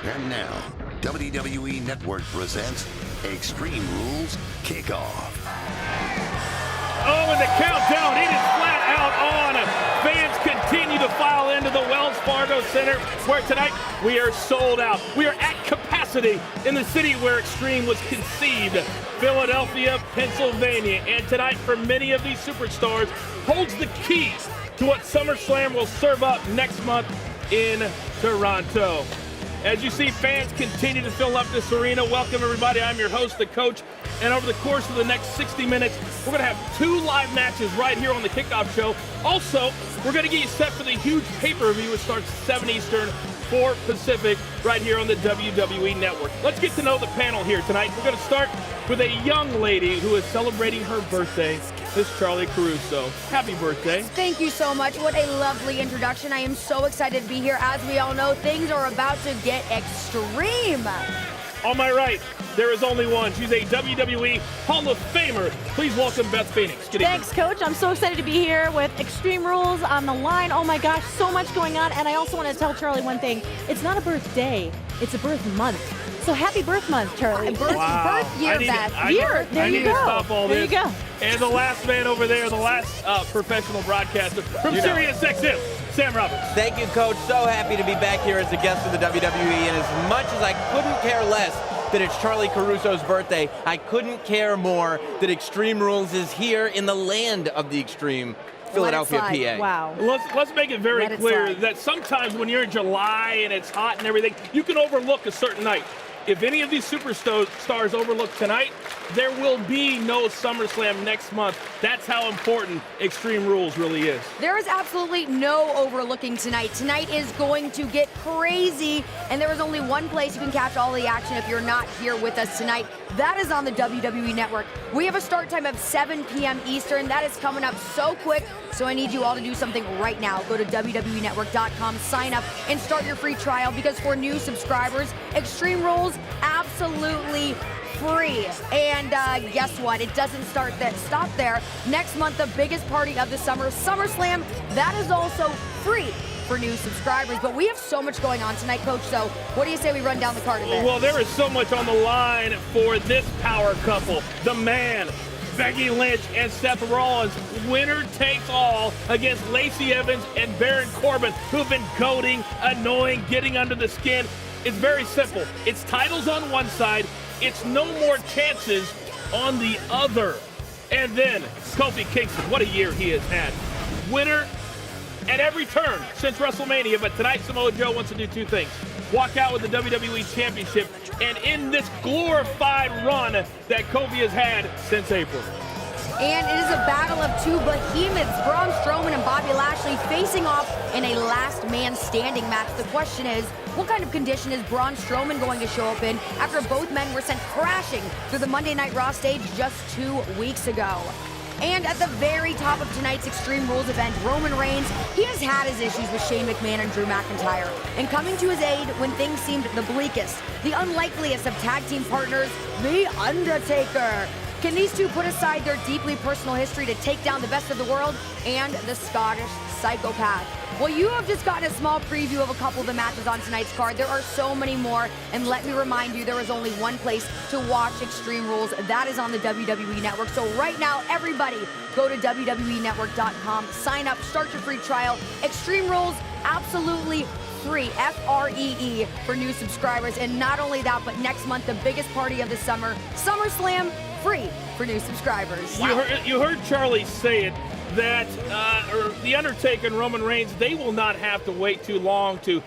And now, WWE Network presents Extreme Rules Kickoff. Oh, and the countdown, it is flat out on. Fans continue to file into the Wells Fargo Center, where tonight we are sold out. We are at capacity in the city where Extreme was conceived, Philadelphia, Pennsylvania. And tonight, for many of these superstars, holds the keys to what SummerSlam will serve up next month in Toronto. As you see, fans continue to fill up this arena. Welcome, everybody. I'm your host, the coach. And over the course of the next 60 minutes, we're going to have 2 live matches right here on the kickoff show. Also, we're going to get you set for the huge pay-per-view. It starts 7 Eastern, 4 Pacific, right here on the WWE Network. Let's get to know the panel here tonight. We're going to start with a young lady who is celebrating her birthday, Miss Charly Caruso. Happy birthday. Thank you so much. What a lovely introduction. I am so excited to be here. As we all know, things are about to get extreme. On my right, there is only one. She's a WWE Hall of Famer. Please welcome Beth Phoenix. Good evening. Thanks, Coach. I'm so excited to be here with Extreme Rules on the line. Oh my gosh, so much going on. And I also want to tell Charly one thing. It's not a birthday, it's a birth month. So happy birth month, Charly. Birth year, Beth. There you to go. Stop all There this. you go. And the last man over there, the last professional broadcaster from SiriusXM, Sam Roberts. Thank you, Coach. So happy to be back here as a guest of the WWE. And as much as I couldn't care less that it's Charly Caruso's birthday, I couldn't care more that Extreme Rules is here in the land of the Extreme, Philadelphia, PA. Wow. Let's make it very Let it clear slide. that sometimes when you're in July and it's hot and everything, you can overlook a certain night. If any of these superstars overlook tonight, there will be no SummerSlam next month. That's how important Extreme Rules really is. There is absolutely no overlooking tonight. Tonight is going to get crazy, and there is only one place you can catch all the action if you're not here with us tonight. That is on the WWE Network. We have a start time of 7 p.m. Eastern. That is coming up so quick, so I need you all to do something right now. Go to WWEnetwork.com, sign up, and start your free trial, because for new subscribers, Extreme Rules absolutely free. And guess what? It doesn't stop there. Next month, the biggest party of the summer, SummerSlam, that is also free for new subscribers. But we have so much going on tonight, Coach, so what do you say we run down the card a bit? Well, there is so much on the line for this power couple. The Man, Becky Lynch, and Seth Rollins. Winner takes all against Lacey Evans and Baron Corbin, who've been goading, annoying, getting under the skin. It's very simple. It's titles on one side. It's no more chances on the other. And then Kofi Kingston, what a year he has had. Winner at every turn since WrestleMania, but tonight Samoa Joe wants to do 2 things. Walk out with the WWE Championship and end this glorified run that Kofi has had since April. And it is a battle of 2 behemoths, Braun Strowman and Bobby Lashley, facing off in a last man standing match. The question is, what kind of condition is Braun Strowman going to show up in after both men were sent crashing through the Monday Night Raw stage just 2 weeks ago? And at the very top of tonight's Extreme Rules event, Roman Reigns, he has had his issues with Shane McMahon and Drew McIntyre. And coming to his aid when things seemed the bleakest, the unlikeliest of tag team partners, The Undertaker. Can these two put aside their deeply personal history to take down the best of the world and the Scottish Psychopath? Well, you have just gotten a small preview of a couple of the matches on tonight's card. There are so many more, and let me remind you, there is only one place to watch Extreme Rules. That is on the WWE Network. So right now, everybody, go to WWEnetwork.com, sign up, start your free trial. Extreme Rules, absolutely free, F-R-E-E, for new subscribers. And not only that, but next month, the biggest party of the summer, SummerSlam, free for new subscribers. Wow. You heard Charly say it, that The Undertaker and Roman Reigns, they will not have to wait too long to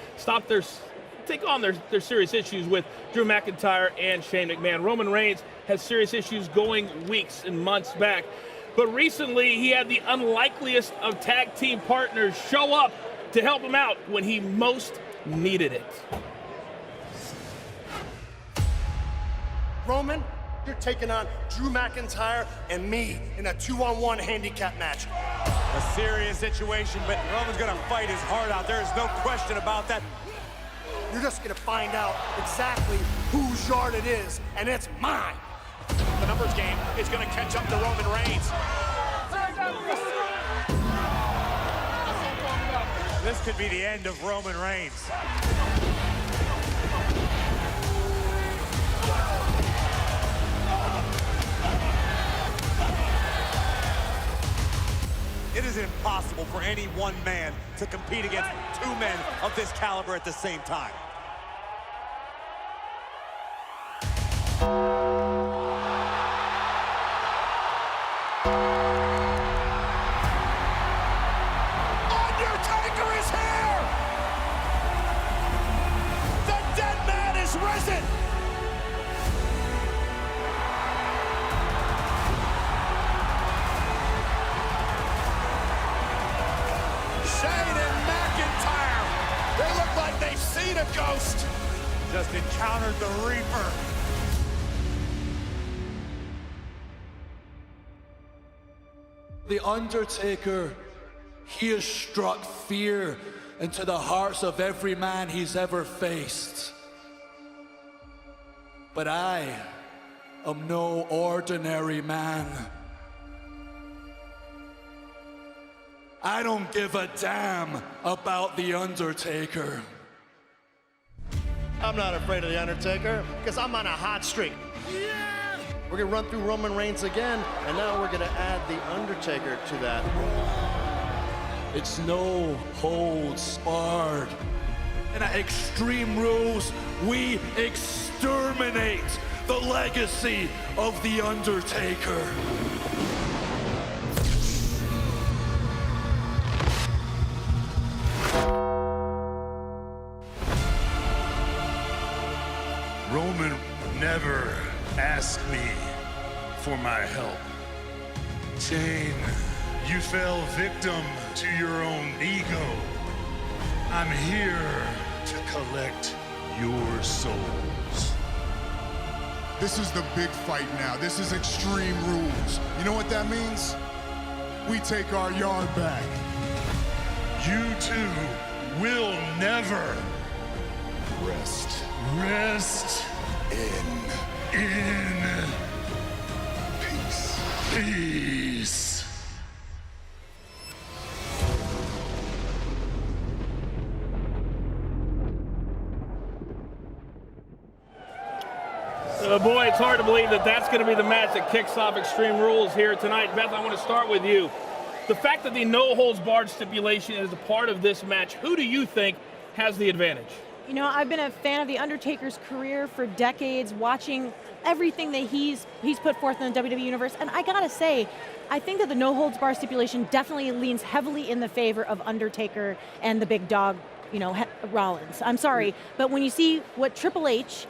take on their serious issues with Drew McIntyre and Shane McMahon. Roman Reigns has serious issues going weeks and months back, but recently he had the unlikeliest of tag team partners show up to help him out when he most needed it. Roman, you're taking on Drew McIntyre and me in a 2-on-1 handicap match. A serious situation, but Roman's gonna fight his heart out. There is no question about that. You're just gonna find out exactly whose yard it is, and it's mine. The numbers game is gonna catch up to Roman Reigns. This could be the end of Roman Reigns. impossible for any one man to compete against two men of this caliber at the same time. Undertaker is here! The dead man is risen! Shane and McIntyre, they look like they've seen a ghost. Just encountered the Reaper. The Undertaker, he has struck fear into the hearts of every man he's ever faced. But I am no ordinary man. I don't give a damn about The Undertaker. I'm not afraid of The Undertaker because I'm on a hot streak. We're gonna run through Roman Reigns again, and now we're gonna add The Undertaker to that. It's no holds barred. And at Extreme Rules, we exterminate the legacy of The Undertaker. Roman never asked me for my help. Shane, you fell victim to your own ego. I'm here to collect your souls. This is the big fight now. This is Extreme Rules. You know what that means? We take our yard back. You two will never Rest. rest In peace. peace. Boy, it's hard to believe that that's going to be the match that kicks off Extreme Rules here tonight. Beth, I want to start with you. The fact that the no-holds-barred stipulation is a part of this match, who do you think has the advantage? You know, I've been a fan of The Undertaker's career for decades, watching everything that he's put forth in the WWE Universe, and I gotta say, I think that the no-holds-barred stipulation definitely leans heavily in the favor of Undertaker and the big dog, you know, Rollins. I'm sorry, but when you see what Triple H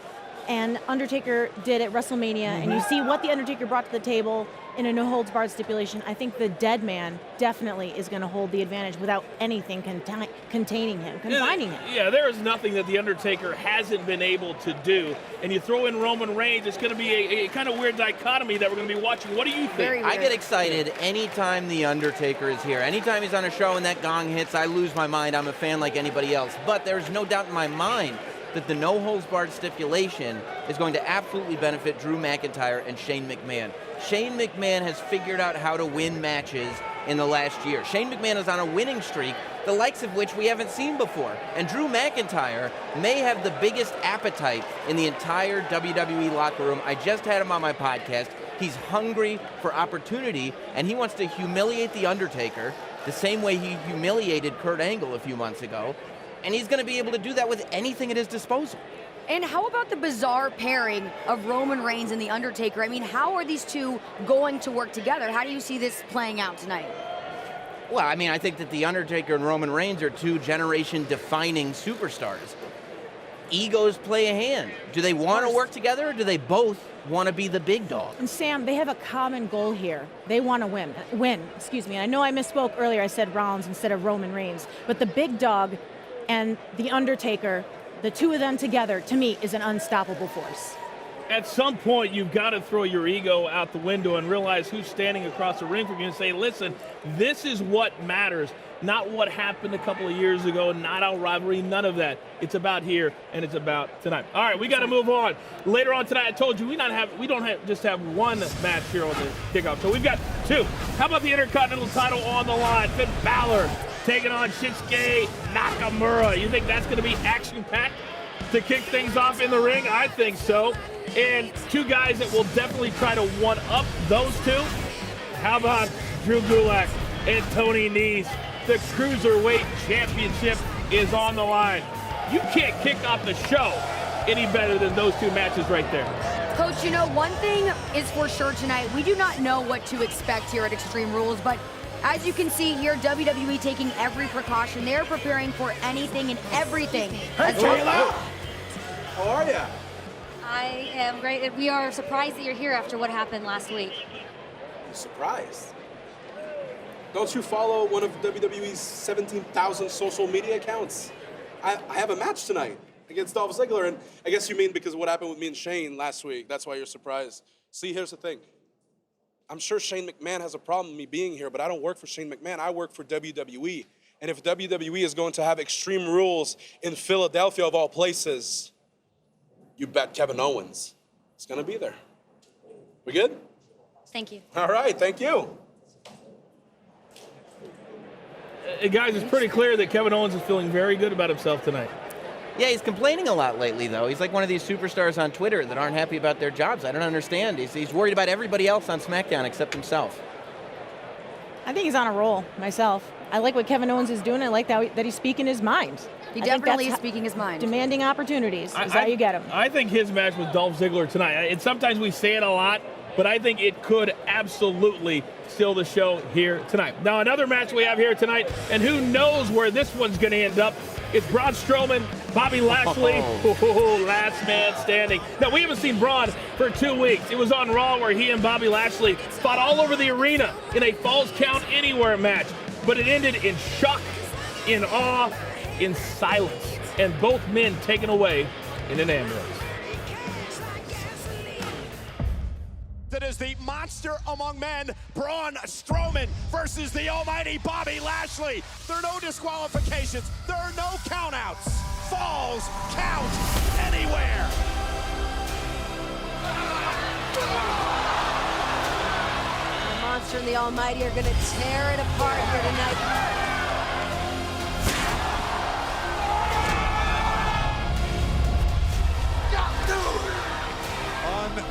and Undertaker did at WrestleMania, and you see what The Undertaker brought to the table in a no-holds-barred stipulation, I think the dead man definitely is going to hold the advantage without anything confining him. Yeah, there is nothing that The Undertaker hasn't been able to do. And you throw in Roman Reigns, it's going to be a kind of weird dichotomy that we're going to be watching. What do you think? I get excited anytime The Undertaker is here. Anytime he's on a show and that gong hits, I lose my mind. I'm a fan like anybody else. But there's no doubt in my mind that the no-holds-barred stipulation is going to absolutely benefit Drew McIntyre and Shane McMahon. Shane McMahon has figured out how to win matches in the last year. Shane McMahon is on a winning streak, the likes of which we haven't seen before. And Drew McIntyre may have the biggest appetite in the entire WWE locker room. I just had him on my podcast. He's hungry for opportunity, and he wants to humiliate The Undertaker the same way he humiliated Kurt Angle a few months ago. And he's going to be able to do that with anything at his disposal. And how about the bizarre pairing of Roman Reigns and The Undertaker? I mean, how are these two going to work together? How do you see this playing out tonight? Well, I mean, I think that The Undertaker and Roman Reigns are two generation-defining superstars. Egos play a hand. Do they want to work together, or do they both want to be the big dog? And Sam, they have a common goal here. They want to win. And I know I misspoke earlier. I said Rollins instead of Roman Reigns. But the big dog and The Undertaker, the two of them together, to me, is an unstoppable force. At some point, you've got to throw your ego out the window and realize who's standing across the ring from you and say, listen, this is what matters, not what happened a couple of years ago, not our rivalry, none of that. It's about here, and it's about tonight. All right, we got to move on. Later on tonight, I told you we don't just have one match here on the kickoff, so we've got two. How about the Intercontinental title on the line? Finn Balor taking on Shinsuke Nakamura. You think that's going to be action-packed to kick things off in the ring? I think so. And two guys that will definitely try to one-up those two. How about Drew Gulak and Tony Nese The Cruiserweight Championship is on the line. You can't kick off the show any better than those two matches right there. Coach, you know, one thing is for sure tonight. We do not know what to expect here at Extreme Rules, but as you can see here, WWE taking every precaution. They're preparing for anything and everything. Hey, Kayla! How are you? I am great. We are surprised that you're here after what happened last week. I'm surprised. Don't you follow one of WWE's 17,000 social media accounts? I have a match tonight against Dolph Ziggler, and I guess you mean because of what happened with me and Shane last week. That's why you're surprised. See, here's the thing. I'm sure Shane McMahon has a problem with me being here, but I don't work for Shane McMahon. I work for WWE. And if WWE is going to have Extreme Rules in Philadelphia, of all places, you bet Kevin Owens is going to be there. We good? Thank you. All right, thank you. Guys, it's pretty clear that Kevin Owens is feeling very good about himself tonight. Yeah, he's complaining a lot lately, though. He's like one of these superstars on Twitter that aren't happy about their jobs. I don't understand. He's worried about everybody else on SmackDown except himself. I think he's on a roll, myself. I like what Kevin Owens is doing. I like that he's speaking his mind. He definitely is speaking his mind. Demanding opportunities is how you get him. I think his match with Dolph Ziggler tonight, and sometimes we say it a lot, but I think it could absolutely steal the show here tonight. Now, another match we have here tonight, and who knows where this one's going to end up. It's Braun Strowman, Bobby Lashley, last man standing. Now, we haven't seen Braun for 2 weeks. It was on Raw where he and Bobby Lashley fought all over the arena in a Falls Count Anywhere match. But it ended in shock, in awe, in silence, and both men taken away in an ambulance. That is the monster among men, Braun Strowman versus the almighty Bobby Lashley. There are no disqualifications. There are no countouts. Falls count anywhere. The monster and the almighty are going to tear it apart here tonight.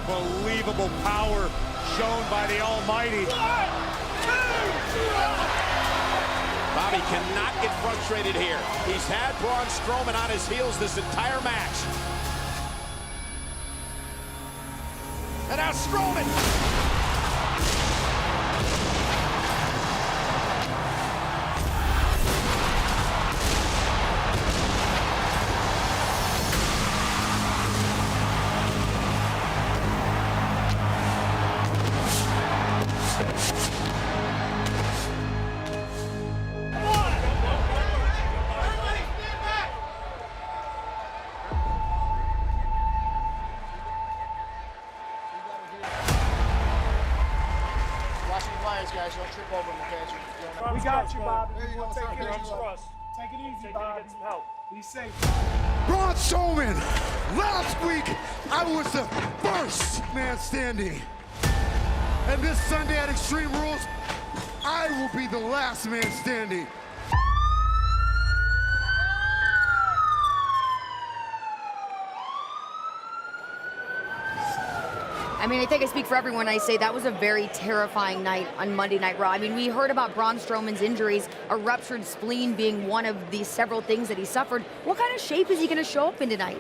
Unbelievable power shown by the almighty. Bobby cannot get frustrated here. He's had Braun Strowman on his heels this entire match. And now Strowman. Guys, don't trip over him, okay? We got you, Bob. We'll take care of you. Take it easy, Bob. Get some help. Be safe. Braun Strowman, last week I was the first man standing. And this Sunday at Extreme Rules, I will be the last man standing. I mean, I think I speak for everyone. I say that was a very terrifying night on Monday Night Raw. I mean, we heard about Braun Strowman's injuries, a ruptured spleen being one of the several things that he suffered. What kind of shape is he going to show up in tonight?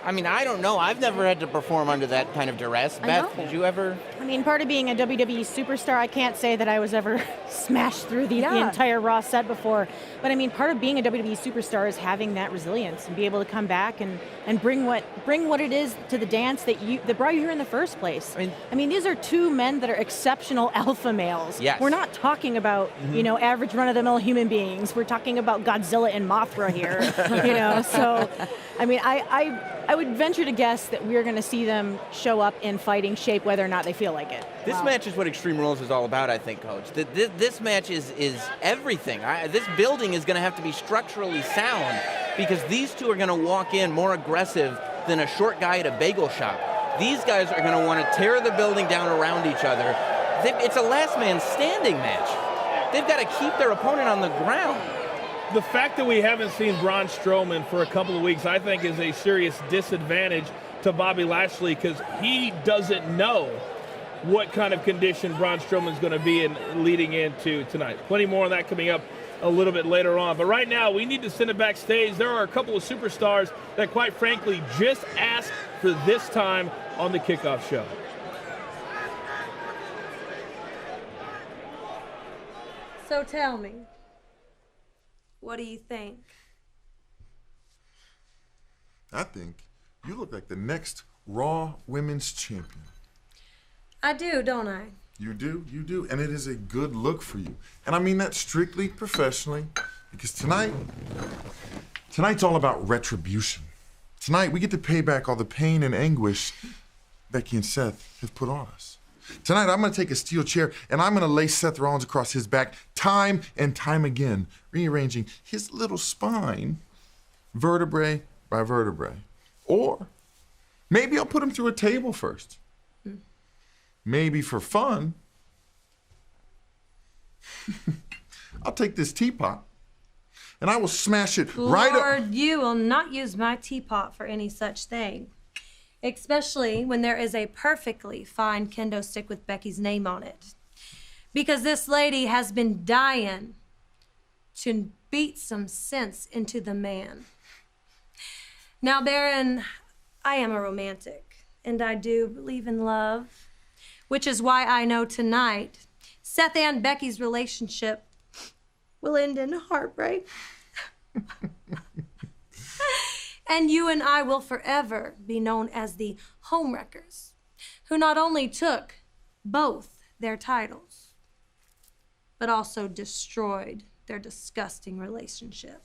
I mean, I don't know. I've never had to perform under that kind of duress. Beth, did you ever? I mean, part of being a WWE superstar, I can't say that I was ever smashed through the entire Raw set before. But I mean, part of being a WWE superstar is having that resilience and be able to come back and bring what it is to the dance that brought you here in the first place. I mean, these are two men that are exceptional alpha males. Yes. We're not talking about average run-of-the-mill human beings. We're talking about Godzilla and Mothra here. So I mean, I would venture to guess that we're going to see them show up in fighting shape, whether or not they feel like it. This match is what Extreme Rules is all about, I think, Coach. This match is everything. This building is going to have to be structurally sound because these two are going to walk in more aggressive than a short guy at a bagel shop. These guys are going to want to tear the building down around each other. It's a last man standing match. They've got to keep their opponent on the ground. The fact that we haven't seen Braun Strowman for a couple of weeks, I think, is a serious disadvantage to Bobby Lashley because he doesn't know what kind of condition Braun Strowman's going to be in leading into tonight. Plenty more on that coming up a little bit later on. But right now, we need to send it backstage. There are a couple of superstars that, quite frankly, just asked for this time on the kickoff show. So tell me, what do you think? I think you look like the next Raw Women's Champion. I do, don't I? You do, and it is a good look for you. And I mean that strictly professionally, because tonight's all about retribution. Tonight, we get to pay back all the pain and anguish Becky and Seth have put on us. Tonight, I'm gonna take a steel chair and I'm gonna lay Seth Rollins across his back time and time again, rearranging his little spine, vertebrae by vertebrae. Or maybe I'll put him through a table first. Maybe for fun, I'll take this teapot and I will smash it right up. Lord, you will not use my teapot for any such thing. Especially when there is a perfectly fine kendo stick with Becky's name on it. Because this lady has been dying to beat some sense into the man. Now, Baron, I am a romantic, and I do believe in love, which is why I know tonight Seth and Becky's relationship will end in heartbreak. And you and I will forever be known as the Homewreckers, who not only took both their titles, but also destroyed their disgusting relationship.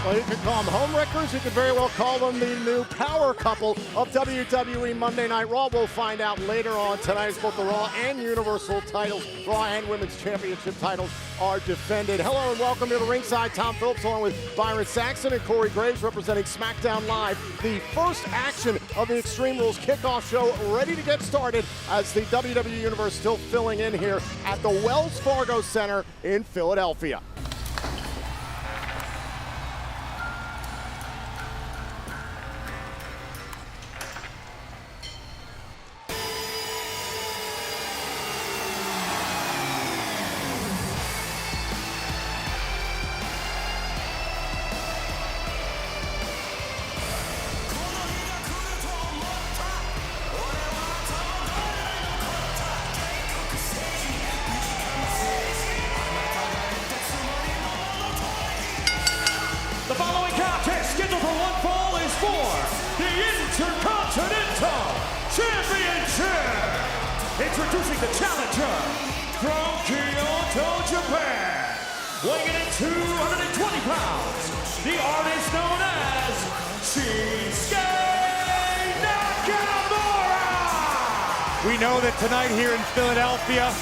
Well, you can call them homewreckers. You could very well call them the new power couple of WWE Monday Night Raw. We'll find out later on tonight as both the Raw and Universal titles, Raw and Women's Championship titles, are defended. Hello and welcome to the ringside. Tom Phillips along with Byron Saxton and Corey Graves representing SmackDown Live. The first action of the Extreme Rules kickoff show ready to get started as the WWE Universe still filling in here at the Wells Fargo Center in Philadelphia. The following contest scheduled for one fall is for the Intercontinental Championship. Introducing the challenger from Kyoto, Japan. Weighing in at 220 pounds, the artist known as Shinsuke Nakamura. We know that tonight here in Philadelphia,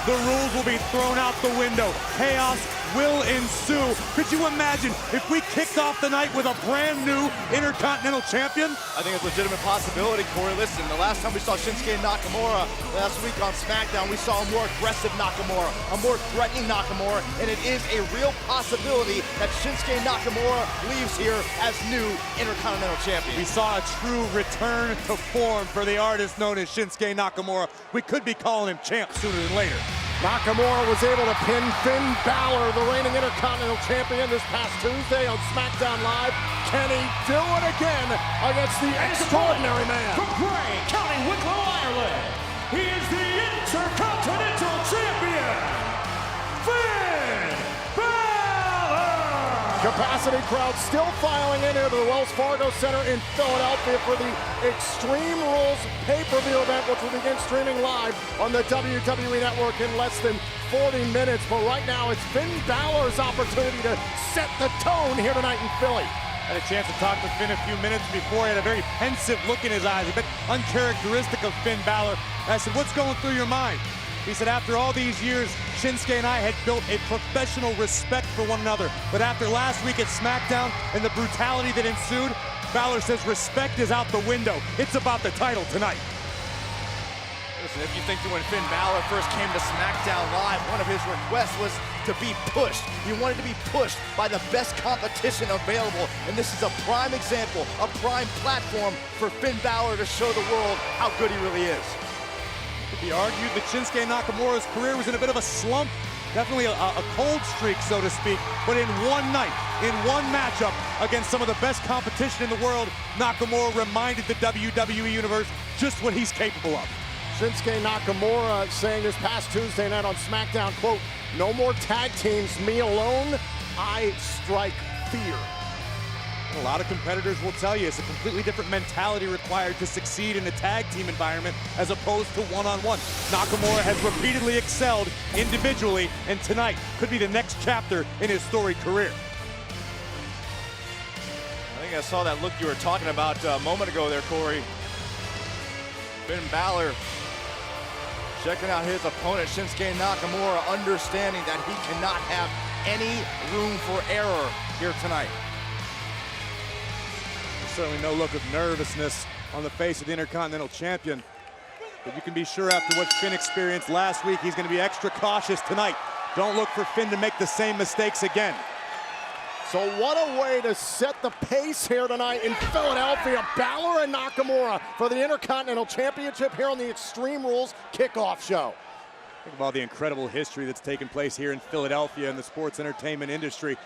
the rules will be thrown out the window. Chaos will ensue. Could you imagine if we kicked off the night with a brand new Intercontinental Champion? I think it's a legitimate possibility, Corey. Listen, the last time we saw Shinsuke Nakamura last week on SmackDown, we saw a more aggressive Nakamura, a more threatening Nakamura, and it is a real possibility that Shinsuke Nakamura leaves here as new Intercontinental Champion. We saw a true return to form for the artist known as Shinsuke Nakamura. We could be calling him champ sooner than later. Nakamura was able to pin Finn Balor, the reigning Intercontinental Champion, this past Tuesday on SmackDown Live. Can he do it again against the extraordinary man? From Bray, County Wicklow, Ireland, he is the Intercontinental Champion, Finn Balor! Capacity crowd still filing in here to the Wells Fargo Center in Philadelphia for the Extreme Rules pay-per-view event, which will begin streaming live on the WWE Network in less than 40 minutes. But right now, it's Finn Balor's opportunity to set the tone here tonight in Philly. I had a chance to talk to Finn a few minutes before. He had a very pensive look in his eyes, a bit uncharacteristic of Finn Balor. I said, what's going through your mind? He said, after all these years, Shinsuke and I had built a professional respect for one another. But after last week at SmackDown and the brutality that ensued, Balor says respect is out the window. It's about the title tonight. Listen, if you think that when Finn Balor first came to SmackDown Live, one of his requests was to be pushed. He wanted to be pushed by the best competition available. And this is a prime example, a prime platform for Finn Balor to show the world how good he really is. Could be argued that Shinsuke Nakamura's career was in a bit of a slump. Definitely a cold streak, so to speak. But in one night, in one matchup against some of the best competition in the world, Nakamura reminded the WWE Universe just what he's capable of. Shinsuke Nakamura saying this past Tuesday night on SmackDown, quote, "No more tag teams, me alone, I strike fear." A lot of competitors will tell you it's a completely different mentality required to succeed in a tag team environment as opposed to one-on-one. Nakamura has repeatedly excelled individually, and tonight could be the next chapter in his storied career. I think I saw that look you were talking about a moment ago there, Corey. Finn Balor checking out his opponent, Shinsuke Nakamura, understanding that he cannot have any room for error here tonight. Certainly no look of nervousness on the face of the Intercontinental Champion. But you can be sure after what Finn experienced last week, he's going to be extra cautious tonight. Don't look for Finn to make the same mistakes again. So what a way to set the pace here tonight in Philadelphia. Balor and Nakamura for the Intercontinental Championship here on the Extreme Rules kickoff show. Think of all the incredible history that's taken place here in Philadelphia in the sports entertainment industry.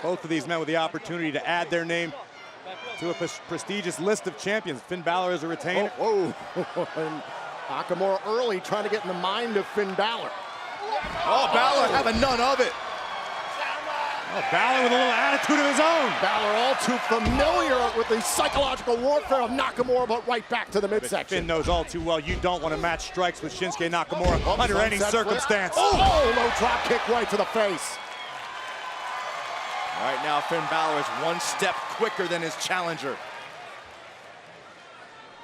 Both of these men with the opportunity to add their name to a prestigious list of champions. Finn Balor is a retainer. Oh, and Nakamura early trying to get in the mind of Finn Balor. Oh, Balor having none of it. Oh, Balor with a little attitude of his own. Balor all too familiar with the psychological warfare of Nakamura, but right back to the midsection. Finn knows all too well you don't want to match strikes with Shinsuke Nakamura under any circumstance. Oh, low drop kick right to the face. Right now, Finn Balor is one step quicker than his challenger.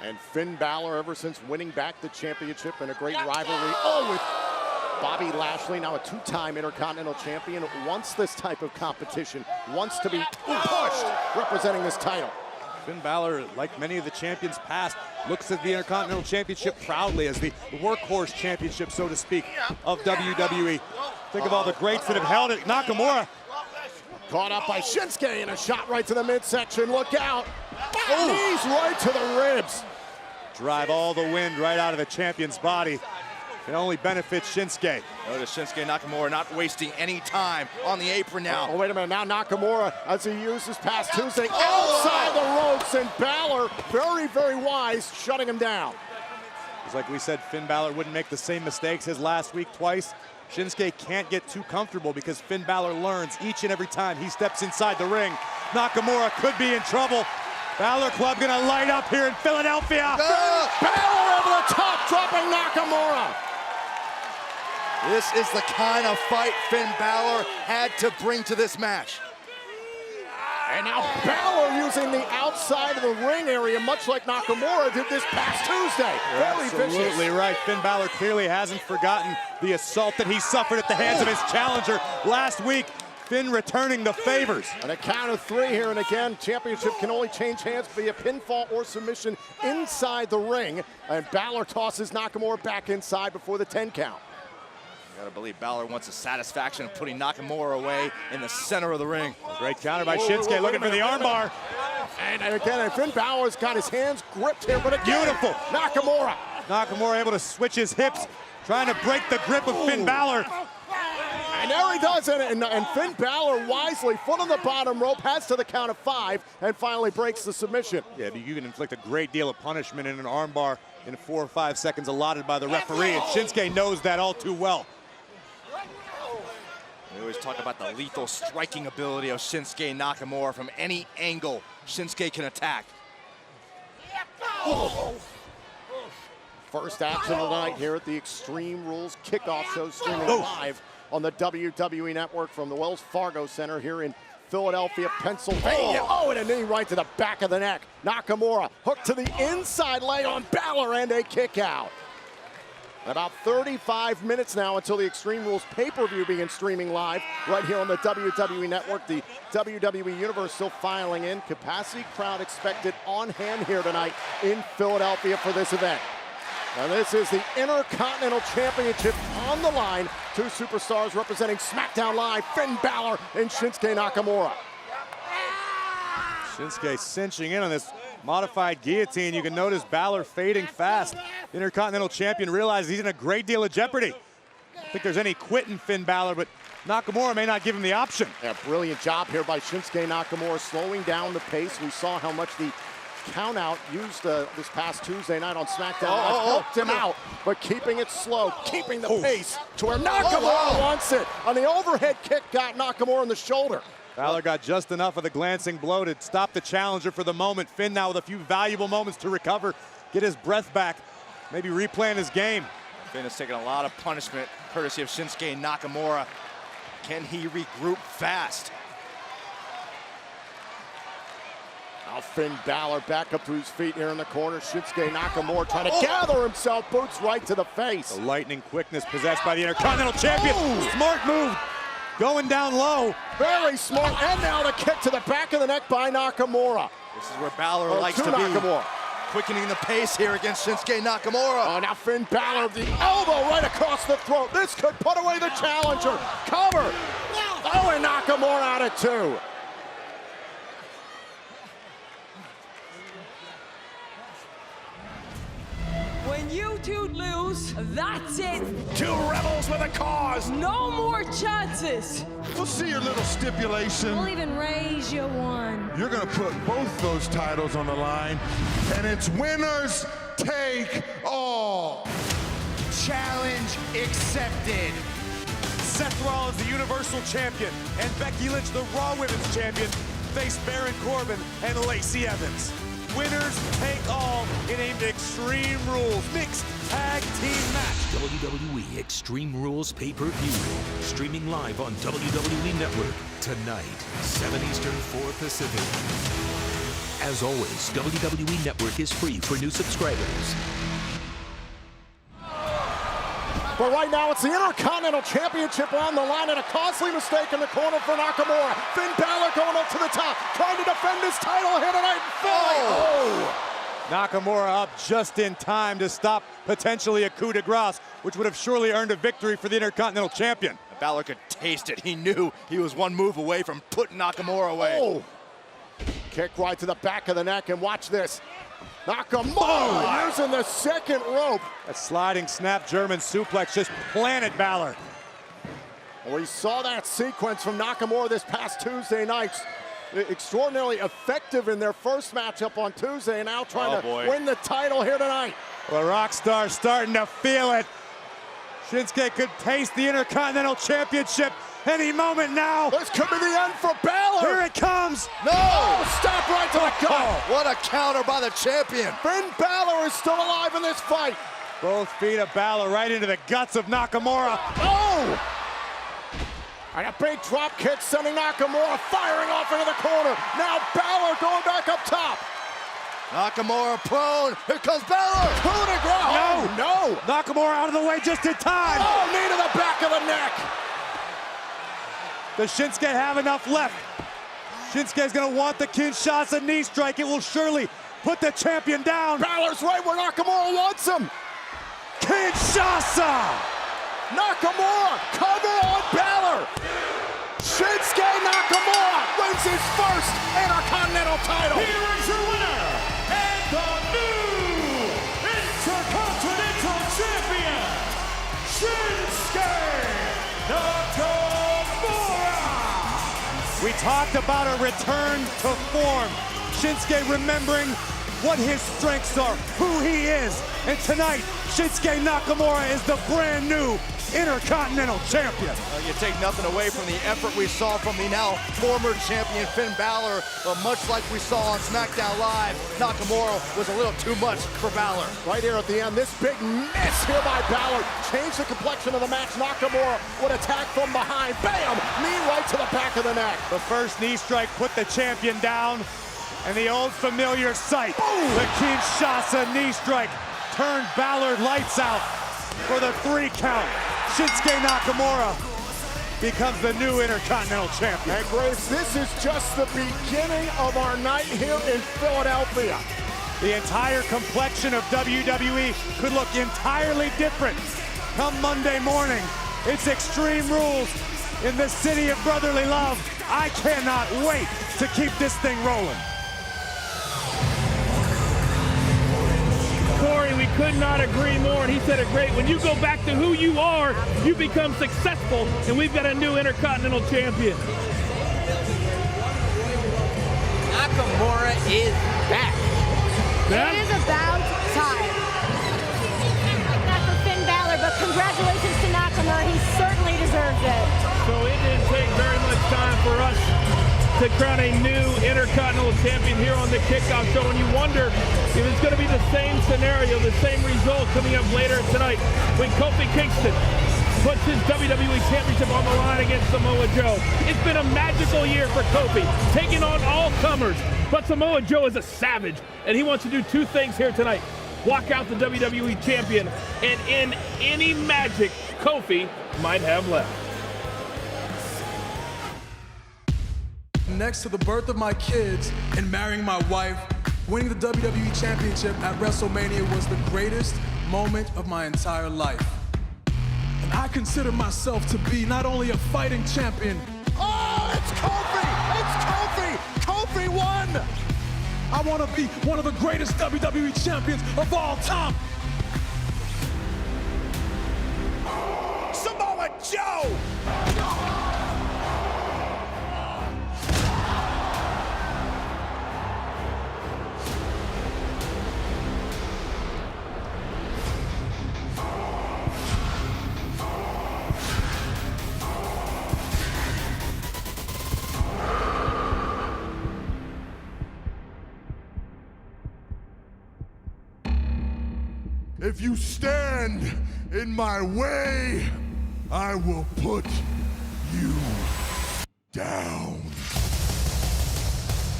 And Finn Balor, ever since winning back the championship in a great rivalry, with Bobby Lashley, now a two-time Intercontinental Champion, wants this type of competition, wants to be pushed representing this title. Finn Balor, like many of the champions past, looks at the Intercontinental Championship proudly as the workhorse championship, so to speak, of WWE. Think of all the greats that have held it. Nakamura. Caught up by Shinsuke and a shot right to the midsection. Look out. Knees right to the ribs. Drive all the wind right out of the champion's body. It only benefits Shinsuke. Notice Shinsuke Nakamura not wasting any time on the apron now. Oh, wait a minute. Now Nakamura, as he used this past Tuesday, outside the ropes, and Balor, very, very wise, shutting him down. It's like we said, Finn Balor wouldn't make the same mistakes as last week twice. Shinsuke can't get too comfortable because Finn Balor learns each and every time he steps inside the ring. Nakamura could be in trouble. Balor Club gonna light up here in Philadelphia. Balor over the top, dropping Nakamura. This is the kind of fight Finn Balor had to bring to this match. And now Balor using the outside of the ring area, much like Nakamura did this past Tuesday. Very absolutely vicious. Right. Finn Balor clearly hasn't forgotten the assault that he suffered at the hands of his challenger last week. Finn returning the favors. On a count of three here, and again, championship can only change hands via pinfall or submission inside the ring. And Balor tosses Nakamura back inside before the 10 count. Gotta believe Balor wants the satisfaction of putting Nakamura away in the center of the ring. Great counter by Shinsuke, looking for the armbar. And again, Finn Balor's got his hands gripped here, but again, beautiful. Nakamura able to switch his hips, trying to break the grip of Finn Balor. And there he does it, and Finn Balor wisely, foot on the bottom rope, has to the count of 5, and finally breaks the submission. Yeah, you can inflict a great deal of punishment in an armbar in 4 or 5 seconds allotted by the referee, and Shinsuke knows that all too well. We always talk about the lethal striking ability of Shinsuke Nakamura. From any angle, Shinsuke can attack. First action of the night here at the Extreme Rules kickoff show, streaming live on the WWE Network from the Wells Fargo Center here in Philadelphia, Pennsylvania. Oh, and a knee right to the back of the neck. Nakamura hooked to the inside leg on Balor and a kick out. About 35 minutes now until the Extreme Rules pay-per-view begins streaming live right here on the WWE Network. The WWE Universe still filing in. Capacity crowd expected on hand here tonight in Philadelphia for this event. And this is the Intercontinental Championship on the line. Two superstars representing SmackDown Live, Finn Balor and Shinsuke Nakamura. Shinsuke cinching in on this modified guillotine. You can notice Balor fading fast. Intercontinental Champion realizes he's in a great deal of jeopardy. I don't think there's any quitting Finn Balor, but Nakamura may not give him the option. Yeah, brilliant job here by Shinsuke Nakamura, slowing down the pace. We saw how much the count out used this past Tuesday night on SmackDown. Helped him out, but keeping it slow, keeping the pace to where Nakamura wants it. On the overhead kick, got Nakamura in the shoulder. Balor got just enough of the glancing blow to stop the challenger for the moment. Finn now with a few valuable moments to recover, get his breath back, maybe replan his game. Finn has taken a lot of punishment courtesy of Shinsuke Nakamura. Can he regroup fast? Now Finn Balor back up to his feet here in the corner. Shinsuke Nakamura trying to gather himself, boots right to the face. The lightning quickness possessed by the Intercontinental Champion. Smart move, going down low. Very smart, and now the kick to the back of the neck by Nakamura. This is where Balor likes to be. Nakamura. Quickening the pace here against Shinsuke Nakamura. Oh, now Finn Balor, the elbow right across the throat. This could put away the challenger. Cover. Oh, and Nakamura out at 2. When you two lose, that's it. Two rebels with a cause. No more chances. We'll see your little stipulation. We'll even raise you one. You're gonna put both those titles on the line, and it's winners take all. Challenge accepted. Seth Rollins, the Universal Champion, and Becky Lynch, the Raw Women's Champion, face Baron Corbin and Lacey Evans. Winners take all in an Extreme Rules mixed tag team match. WWE Extreme Rules pay-per-view. Streaming live on WWE Network tonight, 7 Eastern, 4 Pacific. As always, WWE Network is free for new subscribers. But right now, it's the Intercontinental Championship on the line, and a costly mistake in the corner for Nakamura. Finn Balor going up to the top, trying to defend his title here tonight. Nakamura up just in time to stop potentially a coup de grace, which would have surely earned a victory for the Intercontinental Champion. Balor could taste it. He knew he was one move away from putting Nakamura away. Oh. Kick right to the back of the neck, and watch this. Nakamura using the second rope. That sliding snap German suplex just planted Balor. We saw that sequence from Nakamura this past Tuesday night. Extraordinarily effective in their first matchup on Tuesday, and now trying to win the title here tonight. Well, Rockstar's starting to feel it. Shinsuke could taste the Intercontinental Championship any moment now. This could be the end for Balor. Here it comes. No! Oh, stop right to the gut. What a counter by the champion. Finn Balor is still alive in this fight. Both feet of Balor right into the guts of Nakamura. Oh! And a big drop kick sending Nakamura firing off into the corner. Now Balor going back up top. Nakamura prone. Here comes Balor. Coup de grace. No. Nakamura out of the way just in time. Oh, knee to the back of the neck. Does Shinsuke have enough left? Shinsuke's gonna want the Kinshasa knee strike. It will surely put the champion down. Balor's right where Nakamura wants him. Kinshasa! Nakamura, cover on Balor. Shinsuke Nakamura wins his first Intercontinental title. Here is your winner, and the new Intercontinental Champion, Shinsuke Nakamura. We talked about a return to form. Shinsuke remembering what his strengths are, who he is. And tonight, Shinsuke Nakamura is the brand new Intercontinental Champion. You take nothing away from the effort we saw from the now former champion Finn Balor, but much like we saw on SmackDown Live, Nakamura was a little too much for Balor. Right here at the end, this big miss here by Balor changed the complexion of the match. Nakamura would attack from behind. Bam! Knee right to the back of the neck. The first knee strike put the champion down, and the old familiar sight, the Kinshasa knee strike, turned Balor lights out for the 3 count. Shinsuke Nakamura becomes the new Intercontinental Champion. And Grace, this is just the beginning of our night here in Philadelphia. The entire complexion of WWE could look entirely different come Monday morning. It's Extreme Rules in the city of brotherly love. I cannot wait to keep this thing rolling. Corey, we could not agree more, and he said it great. When you go back to who you are, you become successful, and we've got a new Intercontinental Champion. Nakamura is back. It is about time. Not for Finn Balor, but congratulations to Nakamura. He certainly deserves it. So it didn't take very much time for us to crown a new Intercontinental Champion here on the Kickoff Show, and you wonder if it's going to be the same scenario, the same result coming up later tonight when Kofi Kingston puts his WWE Championship on the line against Samoa Joe. It's been a magical year for Kofi, taking on all comers, but Samoa Joe is a savage, and he wants to do two things here tonight. Walk out the WWE Champion, and in any magic Kofi might have left. Next to the birth of my kids and marrying my wife, winning the WWE Championship at WrestleMania was the greatest moment of my entire life. And I consider myself to be not only a fighting champion. Oh, it's Kofi! It's Kofi! Kofi won! I want to be one of the greatest WWE champions of all time. Samoa Joe! If you stand in my way, I will put you down.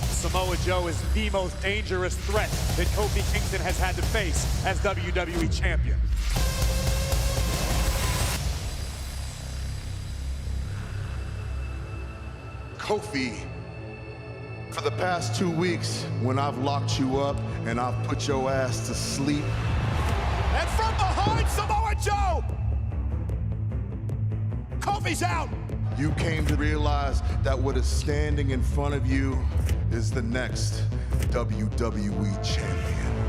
Samoa Joe is the most dangerous threat that Kofi Kingston has had to face as WWE Champion. Kofi, for the past 2 weeks, when I've locked you up and I've put your ass to sleep, And from behind, Samoa Joe! Kofi's out! you came to realize that what is standing in front of you is the next WWE champion.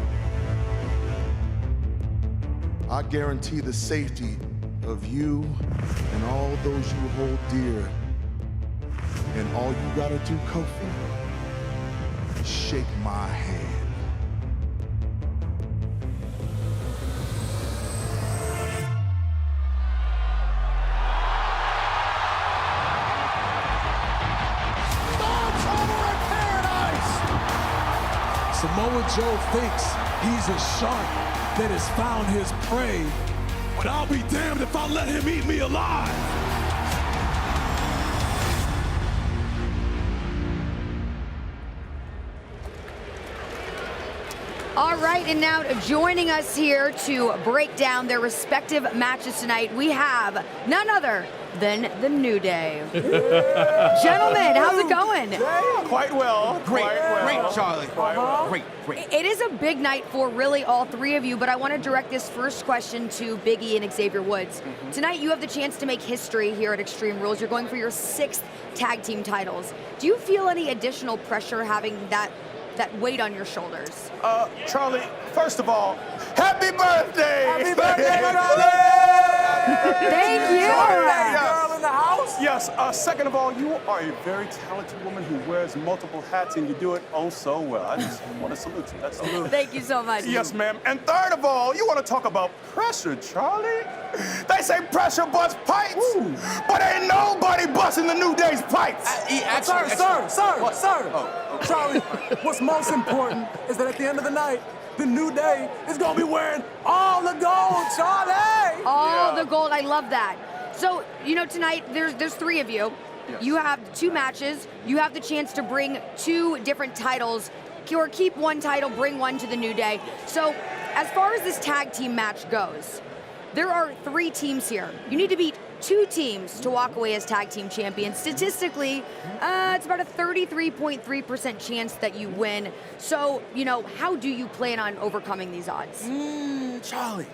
I guarantee the safety of you and all those you hold dear. And all you gotta do, Kofi, is shake my hand. Samoa Joe thinks he's a shark that has found his prey, but I'll be damned if I let him eat me alive. All right, and now joining us here to break down their respective matches tonight, we have none other than the New Day. Gentlemen, how's it going? Quite well. Great, great, Charlie. Great. It is a big night for really all three of you, but I want to direct this first question to Big E and Xavier Woods. Tonight, you have the chance to make history here at Extreme Rules. You're going for your 6th tag team titles. Do you feel any additional pressure having that weight on your shoulders? Charlie, first of all, happy birthday! Happy birthday, Charlie! Thank you! Girl in the house? Yes, second of all, you are a very talented woman who wears multiple hats and you do it oh so well. I just want to salute you. That's a Thank you so much. Yes, ma'am. And third of all, you want to talk about pressure, Charlie? They say pressure busts pipes, but ain't nobody busting the New Day's pipes. Sir. Charlie, what's most important is that at the end of the night, the New Day is gonna be wearing all the gold, Charlie! All the gold, I love that. So, tonight, there's 3 of you. Yes. You have 2 matches. You have the chance to bring 2 different titles, or keep one title, bring one to the New Day. So, as far as this tag team match goes, there are 3 teams here. You need to beat 2 teams to walk away as tag team champions. Statistically, it's about a 33.3% chance that you win. So, how do you plan on overcoming these odds? Charlie,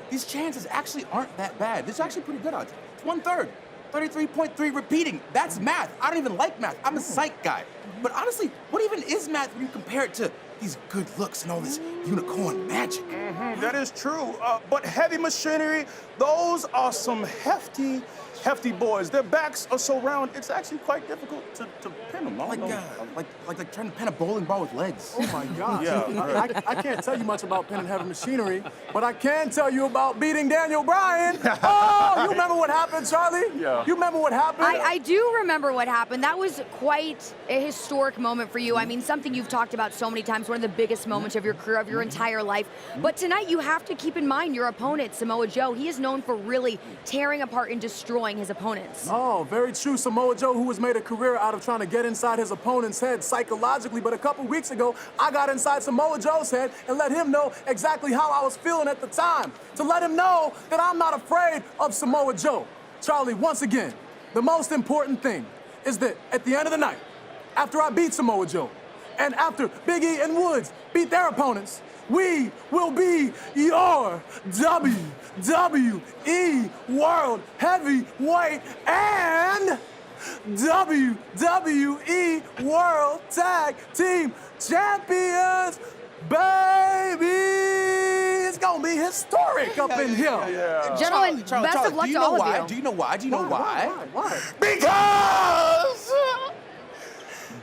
these chances actually aren't that bad. This is actually pretty good odds. It's 1/3. 33.3 repeating. That's math. I don't even like math. I'm a psych guy. But honestly, what even is math when you compare it to these good looks and all this unicorn magic. That is true. But Heavy Machinery, those are some hefty boys. Their backs are so round, it's actually quite difficult to pin them. Like trying to pin a bowling ball with legs. Oh my God. Yeah, I can't tell you much about pinning Heavy Machinery, but I can tell you about beating Daniel Bryan. Oh, you remember what happened, Charlie? Yeah. You remember what happened? I do remember what happened. That was quite a historic moment for you. I mean, something you've talked about so many times, one of the biggest moments of your career, of your entire life. But tonight, you have to keep in mind your opponent, Samoa Joe. He is known for really tearing apart and destroying his opponents. Oh, very true. Samoa Joe, who has made a career out of trying to get inside his opponent's head psychologically, but a couple weeks ago, I got inside Samoa Joe's head and let him know exactly how I was feeling at the time, to let him know that I'm not afraid of Samoa Joe. Charlie, once again, the most important thing is that at the end of the night, after I beat Samoa Joe, and after Big E and Woods beat their opponents, we will be your WWE World Heavyweight and WWE World Tag Team Champions, baby! It's gonna be historic up in here. Gentlemen, best of luck to all of you. Do you know why? Do you know why? Why? Because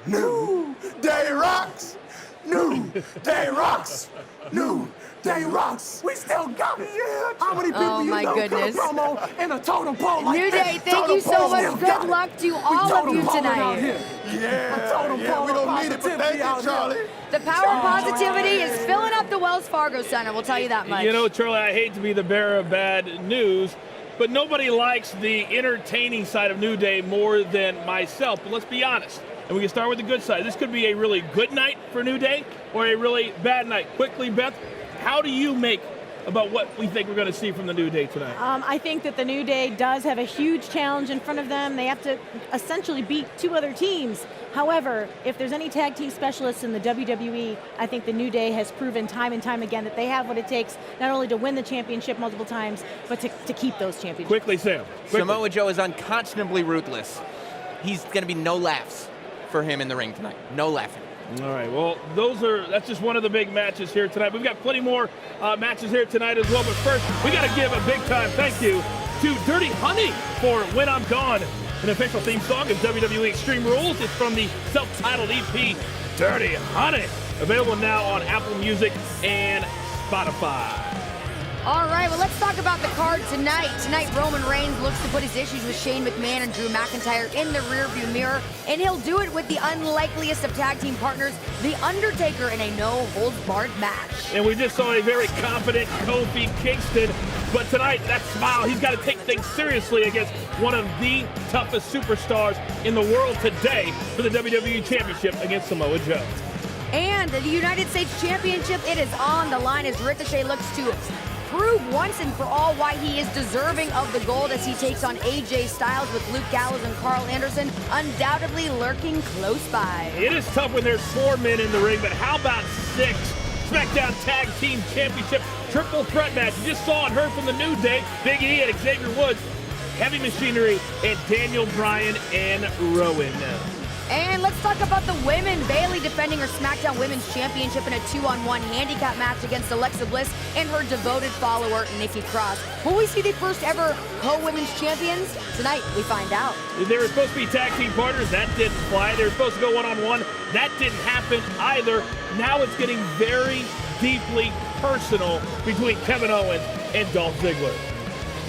New Day rocks. New Day rocks. New Day rocks. We still got it. How many people Oh, you my know goodness. put a promo in a totem pole like New that? Day, thank Totem you so pole much. still Good got it. luck to We all of totem you polling out tonight. here. Yeah, A totem yeah, pole we of don't need it, but positivity thank out you, here. Charlie. The power of positivity is filling up the Wells Fargo Center, we'll tell you that much. You know, Charlie, I hate to be the bearer of bad news, but nobody likes the entertaining side of New Day more than myself. But let's be honest, and we can start with the good side. This could be a really good night for New Day or a really bad night. Quickly, Beth, how do you make about what we think we're going to see from the New Day tonight? I think that the New Day does have a huge challenge in front of them. They have to essentially beat two other teams. However, if there's any tag team specialists in the WWE, I think the New Day has proven time and time again that they have what it takes not only to win the championship multiple times, but to keep those championships. Quickly, Sam. Quickly. Samoa Joe is unconscionably ruthless. He's going to be no laughs for him in the ring tonight. No laughing. All right, well, that's just one of the big matches here tonight. We've got plenty more matches here tonight as well, but first, we got to give a big time thank you to Dirty Honey for When I'm Gone, an official theme song of WWE Extreme Rules. It's from the self-titled EP, Dirty Honey, available now on Apple Music and Spotify. All right, well, let's talk about the card tonight. Tonight, Roman Reigns looks to put his issues with Shane McMahon and Drew McIntyre in the rearview mirror, and he'll do it with the unlikeliest of tag team partners, The Undertaker, in a no-holds-barred match. And we just saw a very confident Kofi Kingston, but tonight, that smile, he's got to take things seriously against one of the toughest superstars in the world today for the WWE Championship against Samoa Joe. And the United States Championship, it is on the line as Ricochet looks to prove once and for all why he is deserving of the gold as he takes on AJ Styles with Luke Gallows and Carl Anderson undoubtedly lurking close by. It is tough when there's 4 men in the ring, but how about 6? SmackDown Tag Team Championship triple threat match. You just saw and heard from the New Day, Big E and Xavier Woods, Heavy Machinery, and Daniel Bryan and Rowan. And let's talk about the women. Bayley defending her SmackDown Women's Championship in a 2-on-1 handicap match against Alexa Bliss and her devoted follower, Nikki Cross. Will we see the first ever co-women's champions? Tonight, we find out. They were supposed to be tag team partners. That didn't fly. They were supposed to go one-on-one. That didn't happen either. Now it's getting very deeply personal between Kevin Owens and Dolph Ziggler.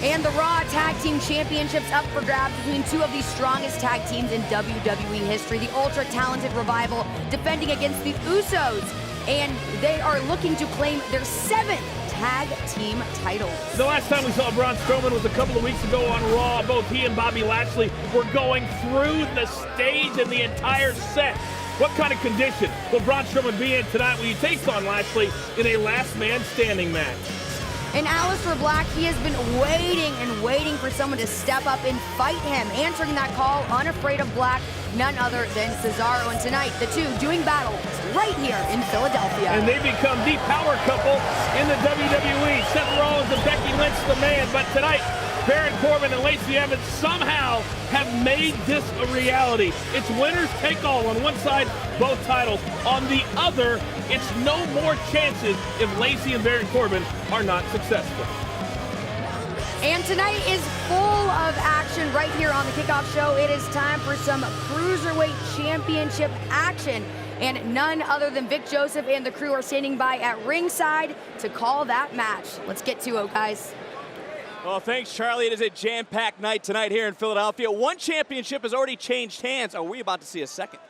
And the Raw Tag Team Championships up for grabs between two of the strongest tag teams in WWE history. The ultra-talented Revival defending against the Usos. And they are looking to claim their 7th tag team titles. The last time we saw Braun Strowman was a couple of weeks ago on Raw. Both he and Bobby Lashley were going through the stage and the entire set. What kind of condition will Braun Strowman be in tonight when he takes on Lashley in a last man standing match? And Aleister Black, he has been waiting for someone to step up and fight him. Answering that call, unafraid of Black, none other than Cesaro. And tonight, the two doing battle right here in Philadelphia. And they become the power couple in the WWE. Seth Rollins and Becky Lynch, the man. But tonight, Baron Corbin and Lacey Evans somehow have made this a reality. It's winners take all. On one side, both titles. On the other, it's no more chances if Lacey and Baron Corbin are not successful. And tonight is full of action right here on the Kickoff Show. It is time for some Cruiserweight Championship action. And none other than Vic Joseph and the crew are standing by at ringside to call that match. Let's get to it, guys. Well, thanks, Charlie. It is a jam-packed night tonight here in Philadelphia. One championship has already changed hands. Are we about to see a second?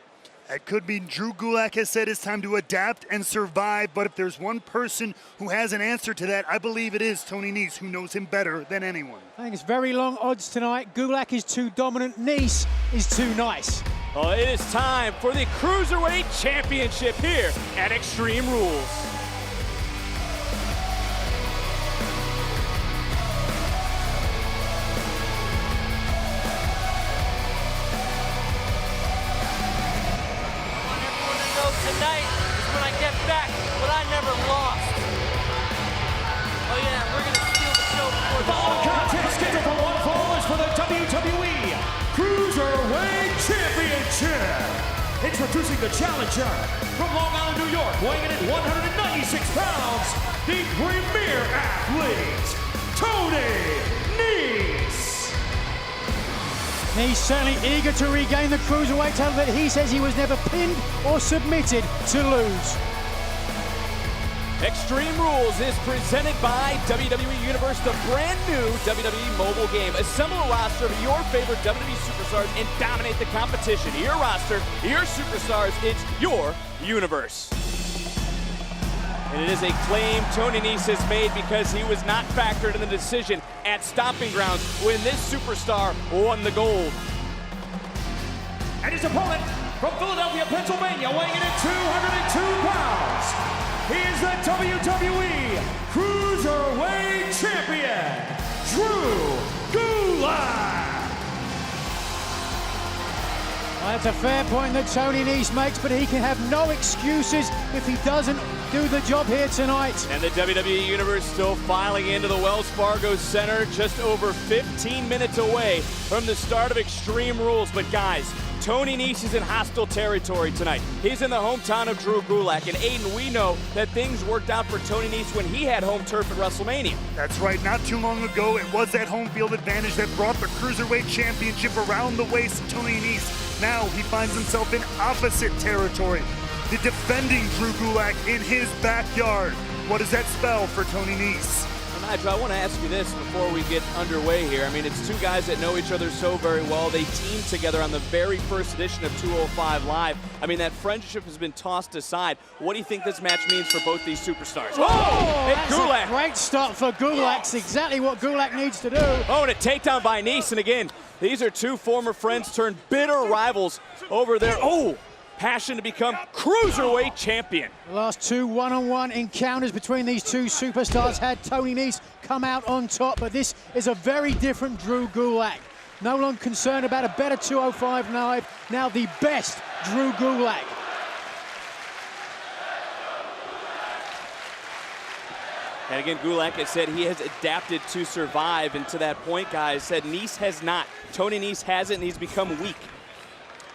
It could be. Drew Gulak has said it's time to adapt and survive, but if there's one person who has an answer to that, I believe it is Tony Nese, who knows him better than anyone. I think it's very long odds tonight. Gulak is too dominant. Nese is too nice. Well, it is time for the Cruiserweight Championship here at Extreme Rules. Tonight is when I get back what I never lost. Oh yeah, we're gonna steal the show before the Following contest scheduled for one fall is for the WWE Cruiserweight Championship. Introducing the challenger from Long Island, New York, weighing in at 196 pounds, the premier athlete, Tony Nese. He's certainly eager to regain the Cruiserweight title, but he says he was never pinned or submitted to lose. Extreme Rules is presented by WWE Universe, the brand new WWE mobile game. Assemble a roster of your favorite WWE superstars and dominate the competition. Your roster, your superstars, it's your universe. And it is a claim Tony Nese has made because he was not factored in the decision at Stomping Grounds when this superstar won the gold. And his opponent from Philadelphia, Pennsylvania, weighing in at 202 pounds. He is the WWE Cruiserweight Champion, Drew Gulak. Well, that's a fair point that Tony Nese makes, but he can have no excuses if he doesn't do the job here tonight. And the WWE Universe still filing into the Wells Fargo Center, just over 15 minutes away from the start of Extreme Rules. But guys, Tony Nese is in hostile territory tonight. He's in the hometown of Drew Gulak. And Aiden, we know that things worked out for Tony Nese when he had home turf at WrestleMania. That's right. Not too long ago, it was that home field advantage that brought the Cruiserweight Championship around the waist of Tony Nese. Now he finds himself in opposite territory. The defending Drew Gulak in his backyard. What does that spell for Tony Nese? Nigel, I want to ask you this before we get underway here. I mean, it's two guys that know each other so very well. They teamed together on the very first edition of 205 Live. I mean, that friendship has been tossed aside. What do you think this match means for both these superstars? Oh, and Gulak. A great start for Gulak. It's exactly what Gulak needs to do. Oh, and a takedown by Nese. And again, these are two former friends turned bitter rivals over there. Oh, passion to become Cruiserweight champion. The last two one-on-one encounters between these two superstars had Tony Nese come out on top, but this is a very different Drew Gulak. No longer concerned about a better 205 Live, now the best Drew Gulak. And again, Gulak has said he has adapted to survive, and to that point, guys, said Nese has not. Tony Nese hasn't, and he's become weak.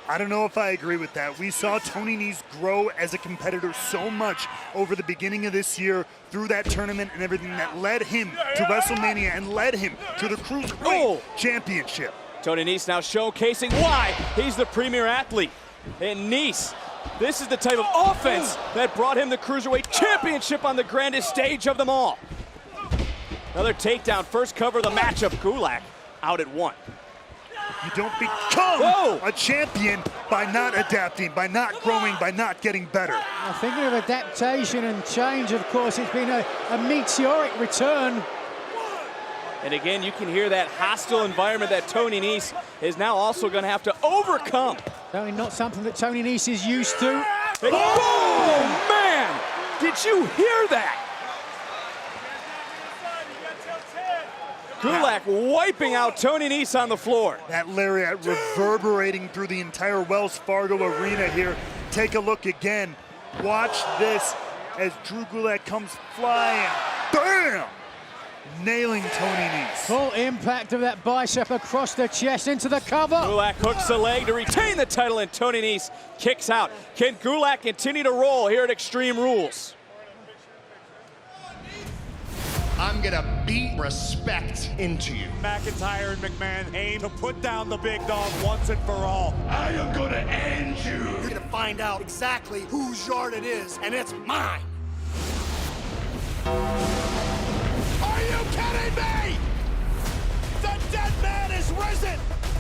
I don't know if I agree with that. We saw Tony Nese grow as a competitor so much over the beginning of this year through that tournament and everything that led him to WrestleMania and led him to the Cruiserweight Championship. Tony Nese now showcasing why he's the premier athlete. And Nese, this is the type of offense that brought him the Cruiserweight Championship on the grandest stage of them all. Another takedown, first cover of the matchup. Gulak out at one. You don't become a champion by not adapting, by not growing, by not getting better. Now, thinking of adaptation and change, of course, it's been a meteoric return. And again, you can hear that hostile environment that Tony Nese is now also going to have to overcome. Certainly not something that Tony Nese is used to. And oh, man! Did you hear that? Gulak wiping out Tony Nese on the floor. That lariat reverberating through the entire Wells Fargo arena here. Take a look again. Watch this as Drew Gulak comes flying. Bam! nailing Tony Nese. Full impact of that bicep across the chest into the cover. Gulak hooks the leg to retain the title, and Tony Nese kicks out. Can Gulak continue to roll here at Extreme Rules? I'm gonna beat respect into you. McIntyre and McMahon aim to put down the big dog once and for all. I am gonna end you. You're gonna find out exactly whose yard it is, and it's mine. Are you kidding me? The dead man is risen!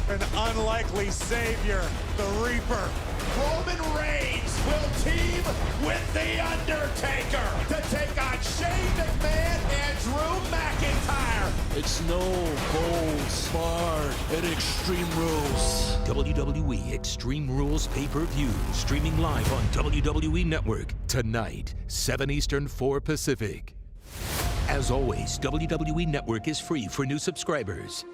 An unlikely savior, the Reaper. Roman Reigns will team with The Undertaker to take on Shane McMahon and Drew McIntyre. It's no holds barred at Extreme Rules. WWE Extreme Rules pay-per-view, streaming live on WWE Network tonight, 7 Eastern, 4 Pacific. As always, WWE Network is free for new subscribers.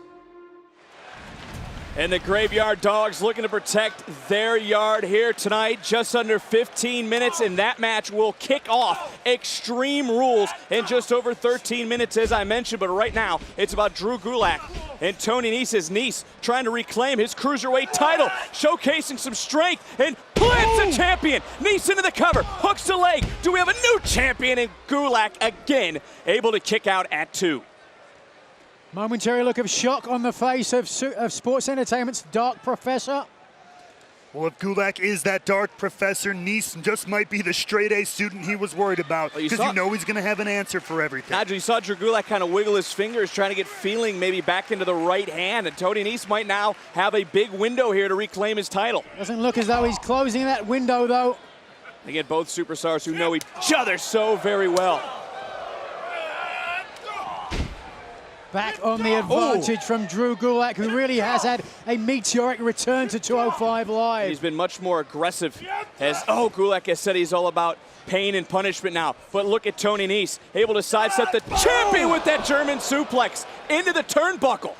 And the Graveyard Dogs looking to protect their yard here tonight. Just under 15 minutes, and that match will kick off Extreme Rules in just over 13 minutes, as I mentioned. But right now, it's about Drew Gulak and Tony Nese's niece trying to reclaim his Cruiserweight title, showcasing some strength, and plants the champion. Nese into the cover, hooks the leg. Do we have a new champion in Gulak again, able to kick out at 2? Momentary look of shock on the face of Sports Entertainment's Dark Professor. Well, if Gulak is that Dark Professor, Nese just might be the straight-A student he was worried about, because you know he's going to have an answer for everything. Nigel, you saw Drew Gulak kind of wiggle his fingers, trying to get feeling maybe back into the right hand, and Tony Nese might now have a big window here to reclaim his title. Doesn't look as though he's closing that window, though. Again, both superstars who know each other so very well. Back on the advantage from Drew Gulak, who really has had a meteoric return to 205 Live. He's been much more aggressive. Gulak has said he's all about pain and punishment now. But look at Tony Nese, able to sidestep the champion with that German suplex into the turnbuckle.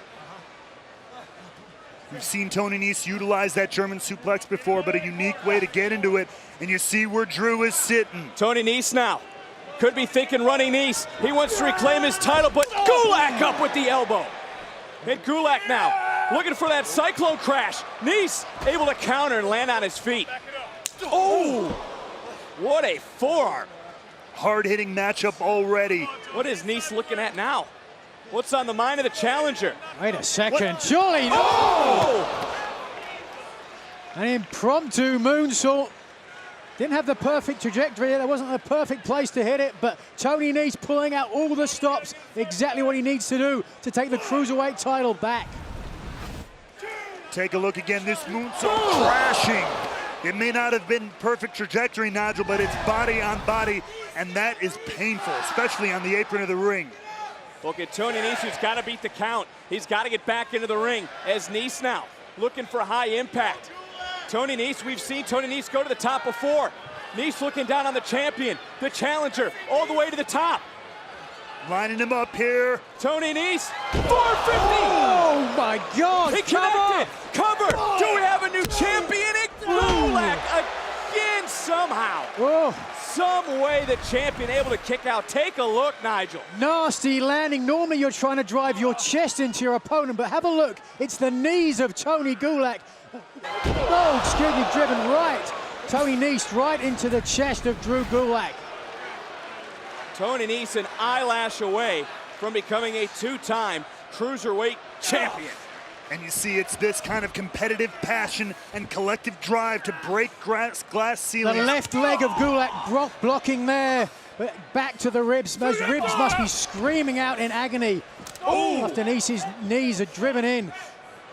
We've seen Tony Nese utilize that German suplex before, but a unique way to get into it. And you see where Drew is sitting. Tony Nese now. Could be thinking running Nese. He wants to reclaim his title, but Gulak up with the elbow. And Gulak now looking for that Cyclone crash. Nese able to counter and land on his feet. Oh, what a forearm. Hard-hitting matchup already. What is Nese looking at now? What's on the mind of the challenger? Wait a second, surely. An impromptu moonsault. Didn't have the perfect trajectory, there wasn't the perfect place to hit it, but Tony Nese pulling out all the stops, exactly what he needs to do to take the Cruiserweight title back. Take a look again, this moonsault crashing. It may not have been perfect trajectory, Nigel, but it's body on body, and that is painful, especially on the apron of the ring. Look at Tony Nese, who's got to beat the count. He's got to get back into the ring, as Nese now looking for high impact. Tony Nese, we've seen Tony Nese go to the top before. Nese looking down on the champion, the challenger, all the way to the top. Lining him up here. Tony Nese, 450! Oh my God! He connected! Cover! Do we have a new champion? Gulak again somehow. Some way the champion able to kick out. Take a look, Nigel. Nasty landing. Normally you're trying to drive your chest into your opponent, but have a look. It's the knees of Tony Gulak. Driven right. Tony Nese right into the chest of Drew Gulak. Tony Nese an eyelash away from becoming a two-time Cruiserweight champion. And you see it's this kind of competitive passion and collective drive to break glass ceilings. The left leg of Gulak blocking there. Back to the ribs. Those ribs must be screaming out in agony. After Nese's knees are driven in.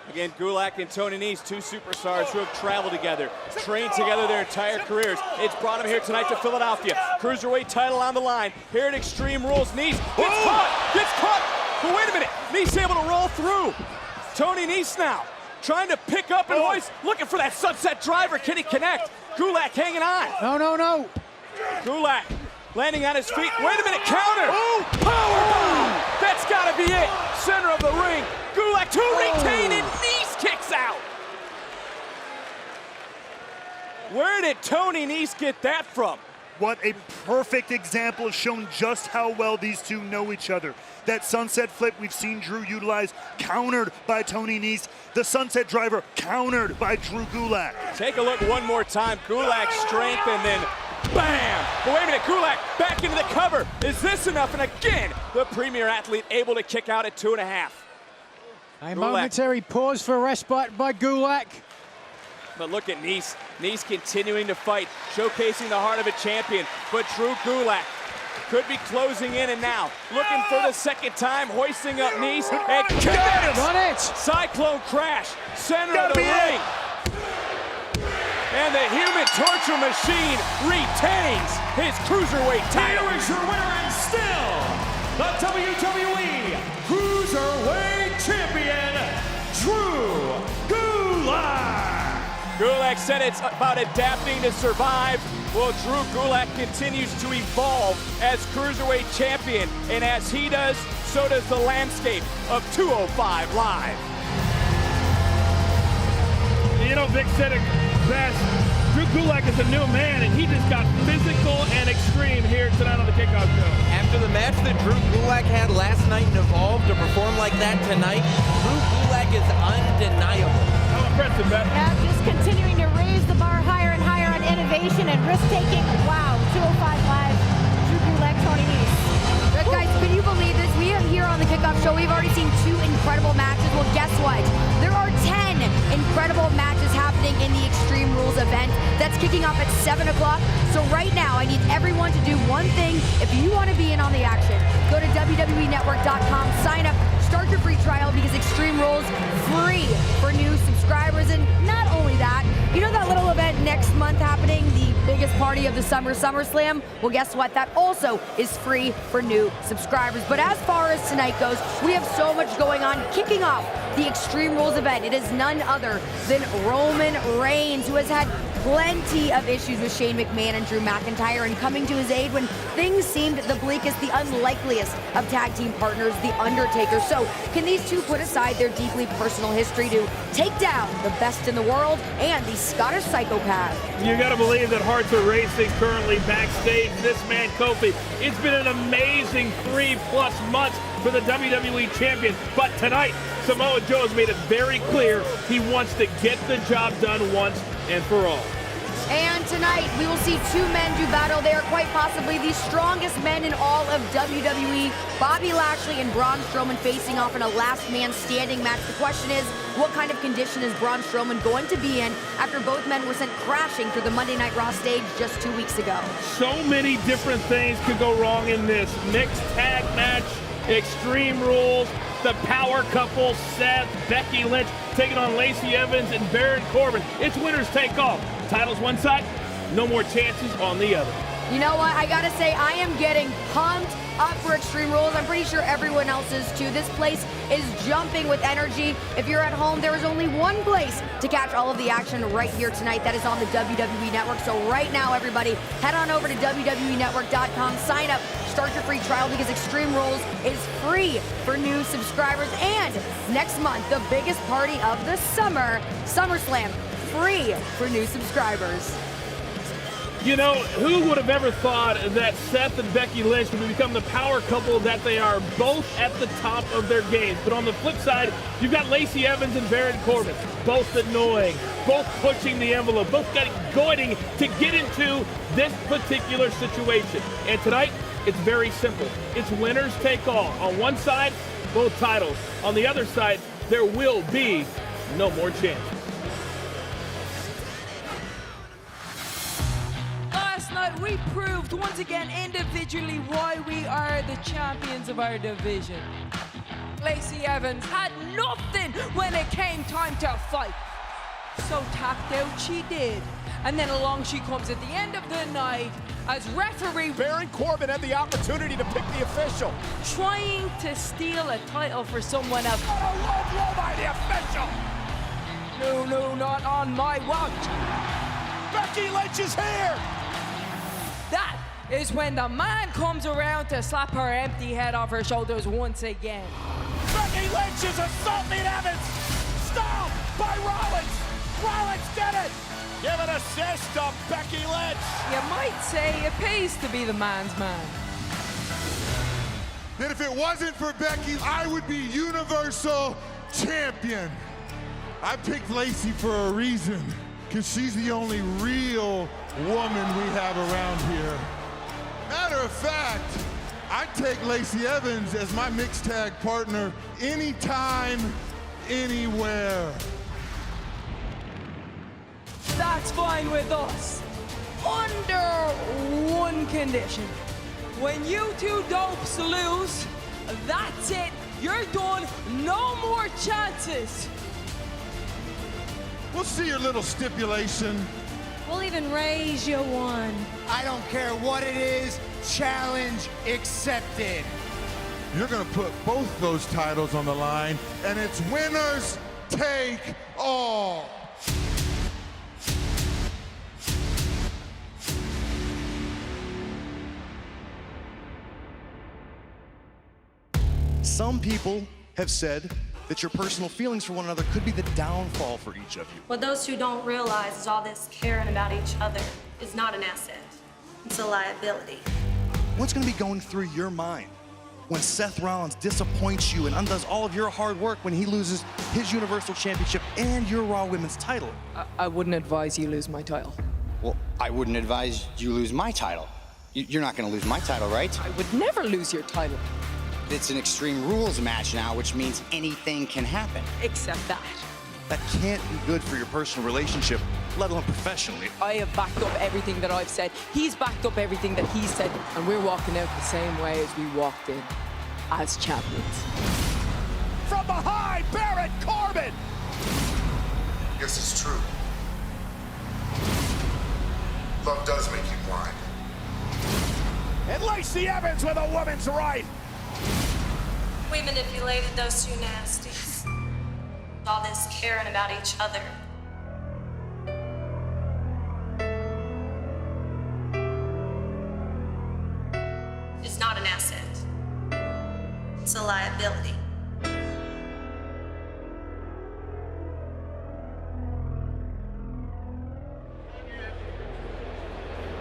Again, Gulak and Tony Nese, two superstars who have traveled together, trained together their entire careers. It's brought them here tonight to Philadelphia. Cruiserweight title on the line here at Extreme Rules. Nese gets caught. But wait a minute, Nese able to roll through. Tony Nese now trying to pick up and hoist, looking for that sunset driver. Can he connect? Gulak hanging on. No. Gulak landing on his feet. Wait a minute, counter. Powerbomb. That's got to be it. Center of the ring. Gulak to retain it. Nese kicks out. Where did Tony Nese get that from? What a perfect example, showing just how well these two know each other. That sunset flip we've seen Drew utilize, countered by Tony Nese. The sunset driver countered by Drew Gulak. Take a look one more time. Gulak's strength and then bam! But wait a minute, Gulak back into the cover. Is this enough? And again, the premier athlete able to kick out at 2.5. A momentary pause for respite by Gulak. But look at Nese. Nese continuing to fight, showcasing the heart of a champion. But Drew Gulak could be closing in, and now looking for the second time, hoisting up Nese and connects. On it. Cyclone crash, center of the ring. And the human torture machine retains his cruiserweight title. Here is your winner and still the WWE Cruiserweight Champion, Drew Gulak. Gulak said it's about adapting to survive. Well, Drew Gulak continues to evolve as Cruiserweight Champion, and as he does, so does the landscape of 205 Live. You know, Vic said it best. Drew Gulak is a new man, and he just got physical and extreme here tonight on the Kickoff Show. After the match that Drew Gulak had last night in Evolve, to perform like that tonight, Drew Gulak is undeniable. How impressive, Beth? Yeah, just continuing to raise the bar higher and higher on innovation and risk-taking. Wow, 205 Live, Drew Gulak, Tony Nese. But guys, can you believe this? We are here on the Kickoff Show. We've already seen 2 incredible matches. Well, guess what? There are 10 incredible matches happening in the Extreme Rules event. That's kicking off at 7 o'clock. So right now, I need everyone to do one thing. If you want to be in on the action, go to WWENetwork.com, sign up, start your free trial, because Extreme Rules free for new subscribers. And not only that, you know that little event next month happening, the biggest party of the summer, SummerSlam? Well, guess what? That also is free for new subscribers. But as far as tonight goes, we have so much going on. Kicking off the Extreme Rules event, it is none other than Roman Reigns, who has had plenty of issues with Shane McMahon and Drew McIntyre, and coming to his aid when things seemed the bleakest, the unlikeliest of tag team partners, The Undertaker. So can these two put aside their deeply personal history to take down the best in the world and the Scottish psychopath? You gotta believe that hearts are racing currently backstage. This man, Kofi, it's been an amazing 3+ months for the WWE Champion. But tonight, Samoa Joe has made it very clear he wants to get the job done once and for all. And tonight, we will see 2 men do battle. They are quite possibly the strongest men in all of WWE. Bobby Lashley and Braun Strowman facing off in a last man standing match. The question is, what kind of condition is Braun Strowman going to be in after both men were sent crashing through the Monday Night Raw stage just 2 weeks ago? So many different things could go wrong in this mixed tag match, Extreme Rules, the power couple, Seth, Becky Lynch, taking on Lacey Evans and Baron Corbin. It's winners take all. Titles one side, no more chances on the other. You know what? I gotta say, I am getting pumped up for Extreme Rules. I'm pretty sure everyone else is too. This place is jumping with energy. If you're at home, there is only one place to catch all of the action right here tonight. That is on the WWE Network. So right now, everybody, head on over to WWENetwork.com, sign up, start your free trial, because Extreme Rules is free for new subscribers. And next month, the biggest party of the summer, SummerSlam, free for new subscribers. You know, who would have ever thought that Seth and Becky Lynch would become the power couple that they are, both at the top of their games? But on the flip side, you've got Lacey Evans and Baron Corbin, both annoying, both pushing the envelope, both going to get into this particular situation. And tonight, it's very simple. It's winners take all. On one side, both titles. On the other side, there will be no more chances. Last night we proved once again individually why we are the champions of our division. Lacey Evans had nothing when it came time to fight. So tapped out she did. And then along she comes at the end of the night as referee. Baron Corbin had the opportunity to pick the official. Trying to steal a title for someone else. Oh, low blow by the official. No, not on my watch. Becky Lynch is here. That is when the man comes around to slap her empty head off her shoulders once again. Becky Lynch is assaulting Evans. Stomped by Rollins. Rollins did it. Give an assist to Becky Lynch. You might say it pays to be the man's man. That if it wasn't for Becky, I would be Universal Champion. I picked Lacey for a reason, because she's the only real woman we have around here. Matter of fact, I'd take Lacey Evans as my mixed tag partner anytime, anywhere. That's fine with us. Under one condition. When you two dopes lose, that's it. You're done. No more chances. We'll see your little stipulation. We'll even raise you one. I don't care what it is, challenge accepted. You're gonna put both those titles on the line, and it's winners take all. Some people have said that your personal feelings for one another could be the downfall for each of you. What those two don't realize is all this caring about each other is not an asset. It's a liability. What's going to be going through your mind when Seth Rollins disappoints you and undoes all of your hard work when he loses his Universal Championship and your Raw Women's title? I wouldn't advise you lose my title. Well, I wouldn't advise you lose my title. You're not going to lose my title, right? I would never lose your title. It's an Extreme Rules match now, which means anything can happen. Except that. That can't be good for your personal relationship, let alone professionally. I have backed up everything that I've said. He's backed up everything that he said. And we're walking out the same way as we walked in, as champions. From behind, Baron Corbin. Yes, it's true. Love does make you blind. And Lacey Evans with a woman's right. We manipulated those two nasties. All this caring about each other. It's not an asset. It's a liability.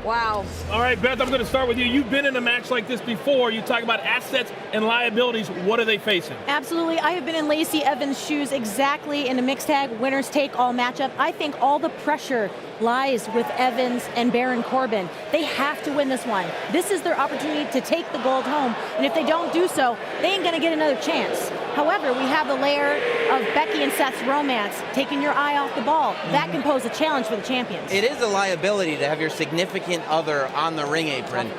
Wow. All right, Beth, I'm going to start with you. You've been in a match like this before. You talk about assets and liabilities. What are they facing? Absolutely. I have been in Lacey Evans' shoes exactly in a mixed tag winners take all matchup. I think all the pressure lies with Evans and Baron Corbin. They have to win this one. This is their opportunity to take the gold home, and if they don't do so, they ain't going to get another chance. However, we have the layer of Becky and Seth's romance, taking your eye off the ball. That can pose a challenge for the champions. It is a liability to have your significant other on the ring apron.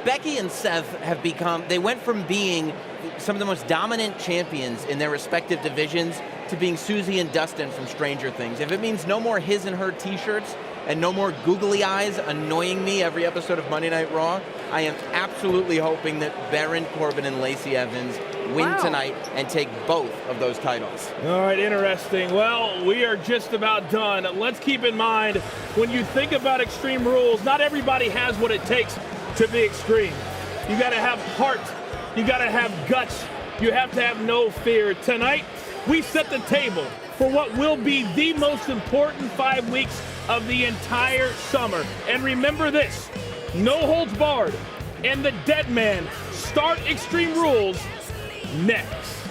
Becky and Seth have become, they went from being some of the most dominant champions in their respective divisions to being Susie and Dustin from Stranger Things. If it means no more his and her t-shirts and no more googly eyes annoying me every episode of Monday Night Raw, I am absolutely hoping that Baron Corbin and Lacey Evans win tonight and take both of those titles. All right, interesting. Well, we are just about done. Let's keep in mind, when you think about Extreme Rules, not everybody has what it takes to be extreme. You got to have heart. You got to have guts. You have to have no fear. Tonight, we set the table for what will be the most important 5 weeks of the entire summer. And remember this, no holds barred and the Dead Man start Extreme Rules next.